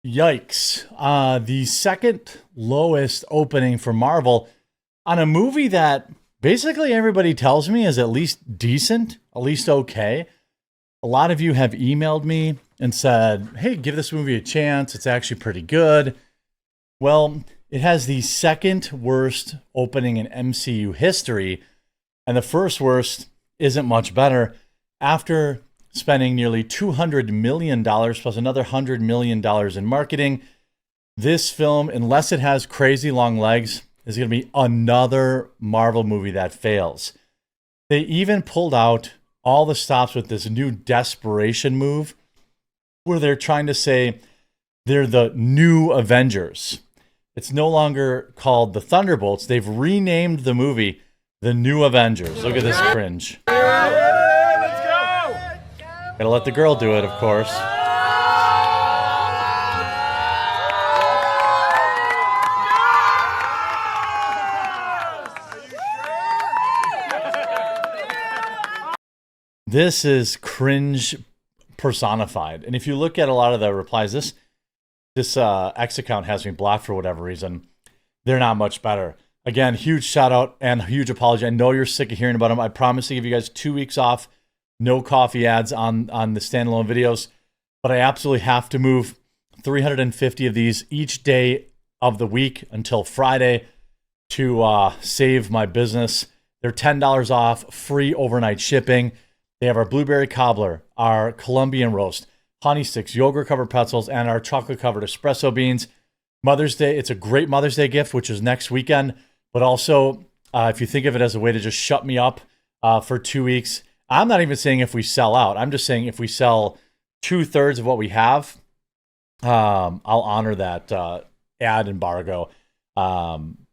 Yikes. The second lowest opening for Marvel on a movie that basically everybody tells me is at least decent, at least okay. A lot of you have emailed me and said, hey, give this movie a chance. It's actually pretty good. Well, it has the second worst opening in MCU history, and the first worst isn't much better. After spending nearly $200 million plus another $100 million in marketing, this film, unless it has crazy long legs, is going to be another Marvel movie that fails. They even pulled out all the stops with this new desperation move where they're trying to say they're the new Avengers. It's no longer called the Thunderbolts. They've renamed the movie The New Avengers. Look at this cringe. Let's go! Gotta let the girl do it, of course. This is cringe personified. And if you look at a lot of the replies, this X account has me blocked for whatever reason. They're not much better. Again, huge shout out and huge apology. I know you're sick of hearing about them. I promise to give you guys 2 weeks off. No coffee ads on the standalone videos. But I absolutely have to move 350 of these each day of the week until Friday to save my business. They're $10 off, free overnight shipping. They have our blueberry cobbler, our Colombian roast, honey sticks, yogurt covered pretzels, and our chocolate covered espresso beans. Mother's Day, it's a great Mother's Day gift, which is next weekend. But also, if you think of it as a way to just shut me up for 2 weeks, I'm not even saying if we sell out. I'm just saying if we sell 2/3 of what we have, I'll honor that ad embargo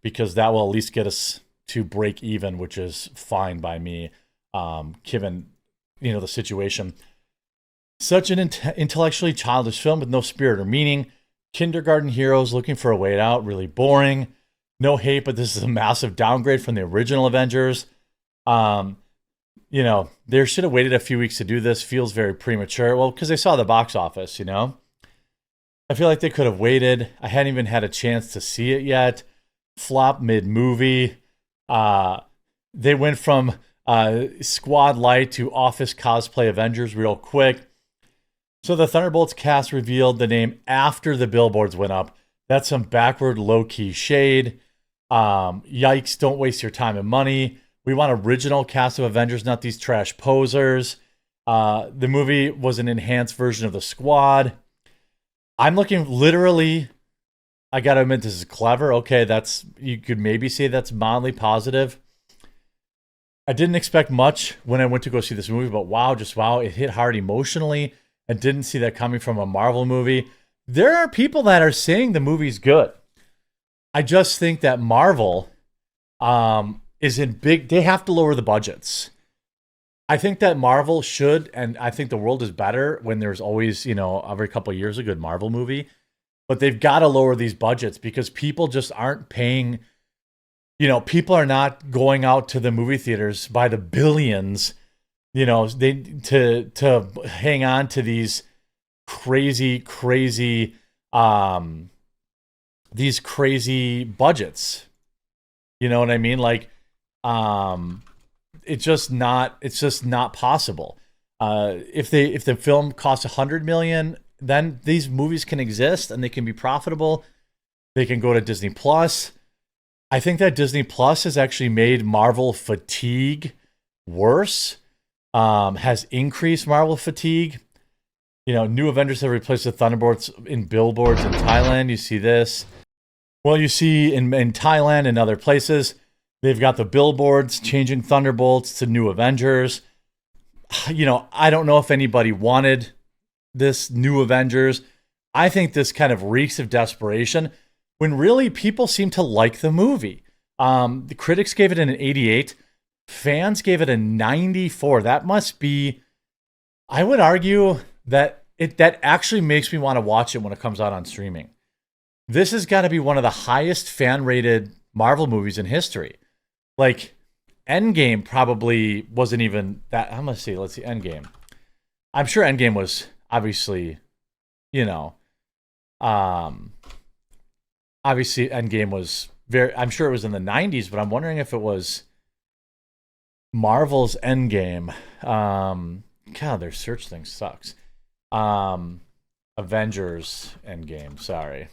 because that will at least get us to break even, which is fine by me, given the situation. Such an intellectually childish film with no spirit or meaning. Kindergarten heroes looking for a way out, really boring. No hate, but this is a massive downgrade from the original Avengers. They should have waited a few weeks to do this. Feels very premature. Well, because they saw the box office, I feel like they could have waited. I hadn't even had a chance to see it yet. Flop mid-movie. They went from Squad Light to Office Cosplay Avengers real quick. So the Thunderbolts cast revealed the name after the billboards went up. That's some backward low-key shade. Yikes, don't waste your time and money. We want original cast of Avengers, not these trash posers. The movie was an enhanced version of the Squad. I'm looking literally, I gotta admit this is clever. Okay, you could maybe say that's mildly positive. I didn't expect much when I went to go see this movie, but wow, it hit hard emotionally. I didn't see that coming from a Marvel movie. There are people that are saying the movie's good. I just think that Marvel is in they have to lower the budgets. I think that Marvel should, and I think the world is better when there's always, every couple of years a good Marvel movie. But they've got to lower these budgets because people just aren't paying. People are not going out to the movie theaters by the billions, to hang on to these crazy budgets. You know what I mean? Like, it's just not possible. If the film costs $100 million, then these movies can exist and they can be profitable. They can go to Disney Plus. I think that Disney Plus has actually made Marvel fatigue worse, has increased Marvel fatigue. New Avengers have replaced the Thunderbolts in billboards in Thailand. You see this. Well, you see in Thailand and other places, they've got the billboards changing Thunderbolts to New Avengers. I don't know if anybody wanted this New Avengers. I think this kind of reeks of desperation when really people seem to like the movie. The critics gave it an 88. Fans gave it a 94. That must be, I would argue that that actually makes me want to watch it when it comes out on streaming. This has got to be one of the highest fan-rated Marvel movies in history. Like, Endgame probably wasn't even that. I'm going to see. Let's see. Endgame. I'm sure Endgame was obviously, Um, Obviously, Endgame was I'm sure it was in the 90s, but I'm wondering if it was Marvel's Endgame. God, their search thing sucks. Avengers Endgame, sorry.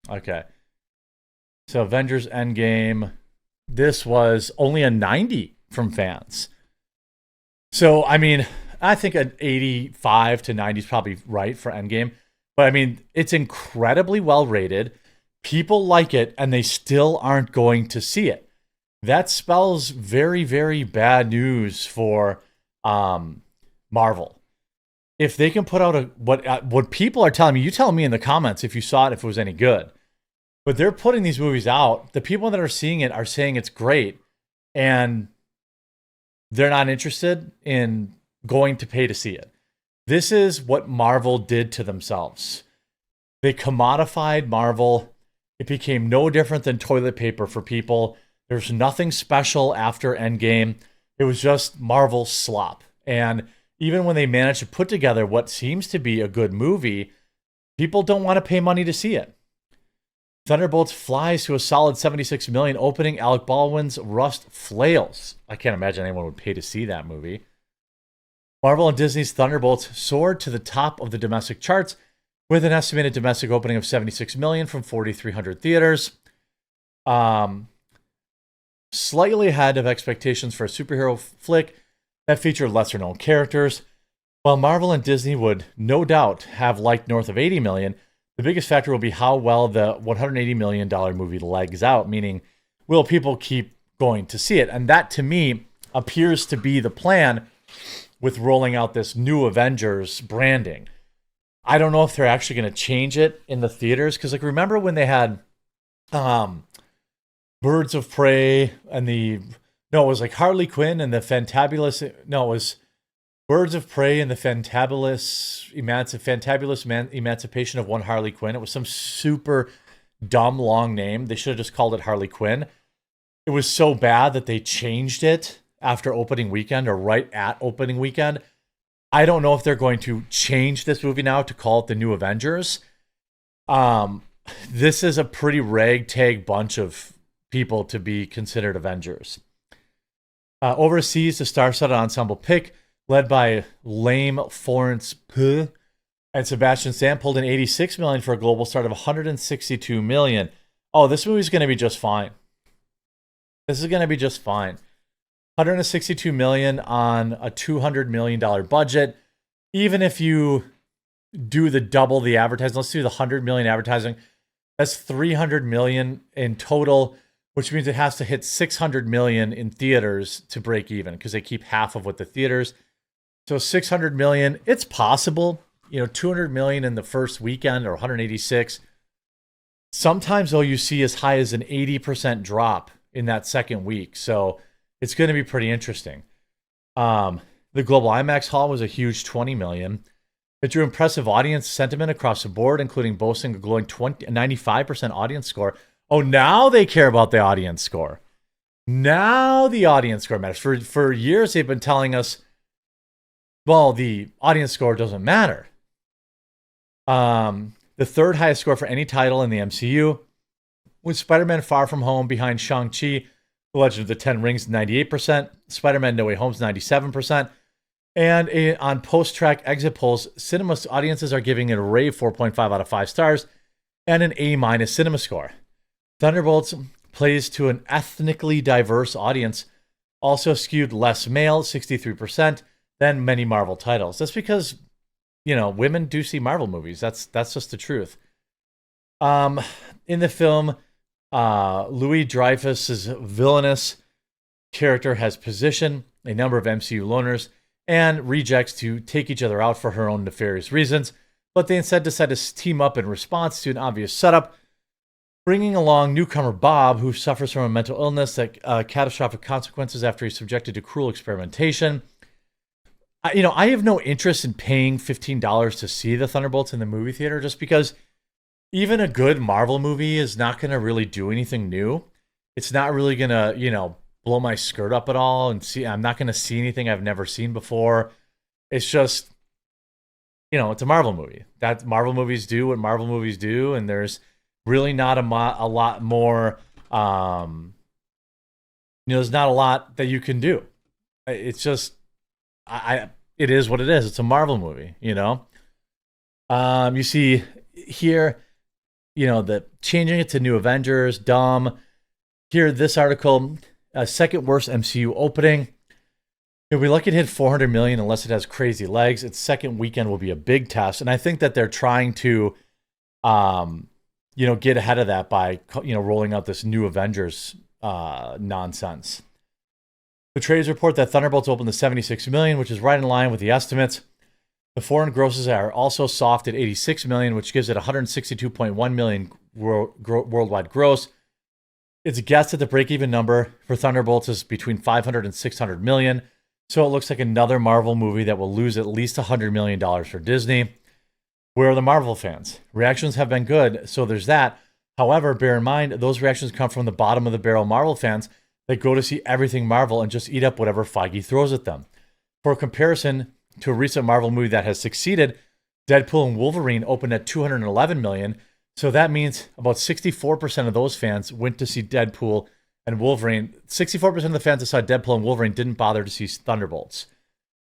Okay. So Avengers Endgame, this was only a 90 from fans. So, I mean, I think an 85 to 90 is probably right for Endgame. But I mean, it's incredibly well rated. People like it, and they still aren't going to see it. That spells very, very bad news for Marvel. If they can put out what people are telling me, you tell me in the comments if you saw it, if it was any good. But they're putting these movies out. The people that are seeing it are saying it's great, and they're not interested in going to pay to see it. This is what Marvel did to themselves. They commodified Marvel. It became no different than toilet paper for people. There's nothing special after Endgame. It was just Marvel slop. And even when they managed to put together what seems to be a good movie, people don't want to pay money to see it. Thunderbolts flies to a solid $76 million opening. Alec Baldwin's Rust flails. I can't imagine anyone would pay to see that movie. Marvel and Disney's Thunderbolts soared to the top of the domestic charts with an estimated domestic opening of $76 million from 4,300 theaters. Slightly ahead of expectations for a superhero flick that featured lesser-known characters. While Marvel and Disney would no doubt have liked north of $80 million, the biggest factor will be how well the $180 million movie legs out, meaning will people keep going to see it? And that, to me, appears to be the plan with rolling out this new Avengers branding. I don't know if they're actually going to change it in the theaters, because, like, remember when they had Birds of Prey and it was like Harley Quinn and the Fantabulous. No, it was Birds of Prey and the Fantabulous Emancipation of One Harley Quinn. It was some super dumb long name. They should have just called it Harley Quinn. It was so bad that they changed it after opening weekend or right at opening weekend. I don't know if they're going to change this movie now to call it the New Avengers. This is a pretty ragtag bunch of people to be considered Avengers. Overseas, the star-studded ensemble pick, led by lame Florence Pugh and Sebastian Stan, pulled in $86 million for a global start of $162 million. Oh, this movie's going to be just fine. This is going to be just fine. $162 million on a $200 million budget. Even if you do the double the advertising, let's do the $100 million advertising. That's $300 million in total, which means it has to hit $600 million in theaters to break even, because they keep half of what the theaters. So $600 million, it's possible. $200 million in the first weekend, or 186. Sometimes, though, you see as high as an 80% drop in that second week. So it's going to be pretty interesting. The global IMAX haul was a huge $20 million. It drew impressive audience sentiment across the board, including boasting a glowing 95% audience score. Oh, now they care about the audience score. Now the audience score matters. For years, they've been telling us, well, the audience score doesn't matter. The third highest score for any title in the MCU was Spider-Man Far From Home, behind Shang-Chi, The Legend of the Ten Rings, 98%. Spider-Man No Way Home's 97%. And on post-track exit polls, cinema audiences are giving it a rave 4.5 out of 5 stars and an A- cinema score. Thunderbolts plays to an ethnically diverse audience, also skewed less male, 63%, than many Marvel titles. That's because, women do see Marvel movies. That's just the truth. In the film, Louis Dreyfus's villainous character has positioned a number of MCU loners and rejects to take each other out for her own nefarious reasons, but they instead decide to team up in response to an obvious setup, bringing along newcomer Bob, who suffers from a mental illness that catastrophic consequences after he's subjected to cruel experimentation. I have no interest in paying $15 to see the Thunderbolts in the movie theater, just because even a good Marvel movie is not going to really do anything new. It's not really going to, blow my skirt up at all, and I'm not going to see anything I've never seen before. It's just, it's a Marvel movie. That Marvel movies do what Marvel movies do, and there's really not a lot more. There's not a lot that you can do. It's just, it is what it is. It's a Marvel movie. You see here, the changing it to New Avengers, dumb. Here, this article, second worst MCU opening. If we lucky to hit 400 million, unless it has crazy legs, its second weekend will be a big test. And I think that they're trying to, get ahead of that by, rolling out this New Avengers nonsense. The trades report that Thunderbolts opened to 76 million, which is right in line with the estimates. The foreign grosses are also soft at 86 million, which gives it 162.1 million worldwide gross. It's guessed that the break-even number for Thunderbolts is between 500 and 600 million. So it looks like another Marvel movie that will lose at least $100 million for Disney. Where are the Marvel fans? Reactions have been good, so there's that. However, bear in mind, those reactions come from the bottom of the barrel Marvel fans that go to see everything Marvel and just eat up whatever Feige throws at them. For comparison to a recent Marvel movie that has succeeded, Deadpool and Wolverine opened at 211 million. So that means about 64% of those fans went to see Deadpool and Wolverine. 64% of the fans that saw Deadpool and Wolverine didn't bother to see Thunderbolts.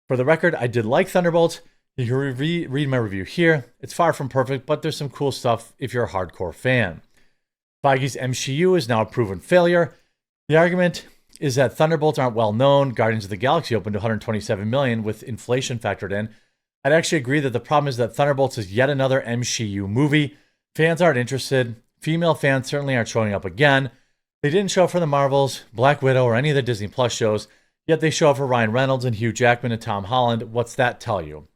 For the record, I did like Thunderbolts. You can read my review here. It's far from perfect, but there's some cool stuff if you're a hardcore fan. Feige's MCU is now a proven failure. The argument is that Thunderbolts aren't well known. Guardians of the Galaxy opened to 127 million with inflation factored in. I'd actually agree that the problem is that Thunderbolts is yet another MCU movie. Fans aren't interested. Female fans certainly aren't showing up again. They didn't show up for the Marvels, Black Widow, or any of the Disney Plus shows, yet they show up for Ryan Reynolds and Hugh Jackman and Tom Holland. What's that tell you?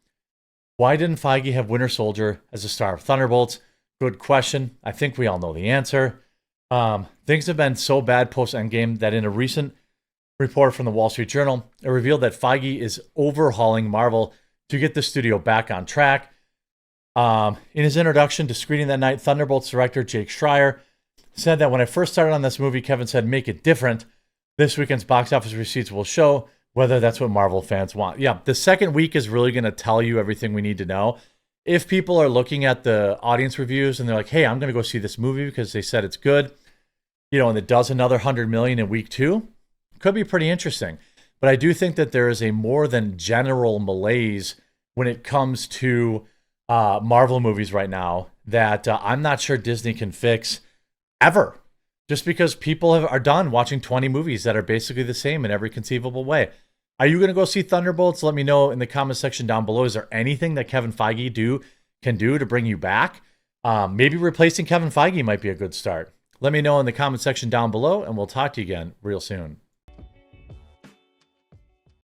Why didn't Feige have Winter Soldier as the star of Thunderbolts? Good question. I think we all know the answer. Things have been so bad post-Endgame that in a recent report from the Wall Street Journal, it revealed that Feige is overhauling Marvel to get the studio back on track. In his introduction to screening that night, Thunderbolts director Jake Schreier said that when I first started on this movie, Kevin said, make it different. This weekend's box office receipts will show whether that's what Marvel fans want. Yeah, the second week is really going to tell you everything we need to know. If people are looking at the audience reviews and they're like, hey, I'm going to go see this movie because they said it's good, and it does another 100 million in week 2, could be pretty interesting. But I do think that there is a more than general malaise when it comes to Marvel movies right now that I'm not sure Disney can fix ever. Just because people are done watching 20 movies that are basically the same in every conceivable way. Are you going to go see Thunderbolts? Let me know in the comment section down below. Is there anything that Kevin Feige can do to bring you back? Maybe replacing Kevin Feige might be a good start. Let me know in the comment section down below, and we'll talk to you again real soon.